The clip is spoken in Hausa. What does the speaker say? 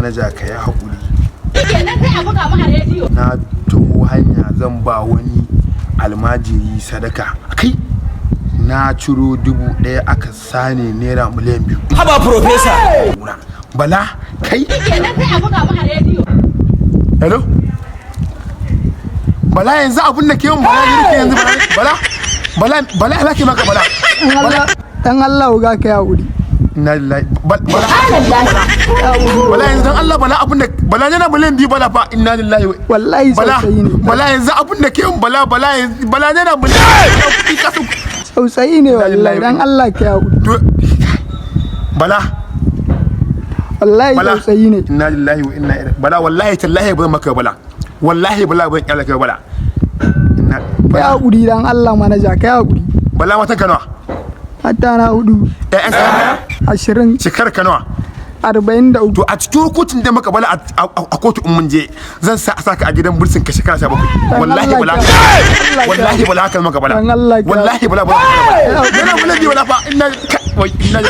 manaja ka ya haƙuri. Kenan kai a buga mu a rediyo. Na tumo hanya zan ba wani almajiri sadaka. Kai na ciro 1000 aka sani naira miliyan 2. Haba professor. Bala kai. Kenan kai a buga mu a rediyo. Hello. Bala yanzu abun da ke yin bala yake yanzu bala ya ke maka bala. Dan Allah ga ka ya wuri. Inna lillahi bala yanzu dan Allah bala abun da bala yana miliyan 2 bala fa inna lillahi wallahi sausayi ne. Bala yanzu abun da ke yin bala yana miliyan sausayi ne wallahi dan Allah ka ya wuri. Bala wallahi sausayi ne. Inna lillahi wa inna ilaihi bala wallahi tallahi ban maka bala wallahi bala ban kyale ka bala ka ya wuri dan Allah manaja ka ya wuri. Bala mata ka nawa? Hatta na 4. ƴaƴan 20. Cikar ka nawa? 43. To a cikin kotun da maka bala a kotu in mun je zan saka a gidan bursin ka shekara 17 wallahi bala wallahi bala haka maka bala wallahi bala yana bala fa inna lillahi wa inna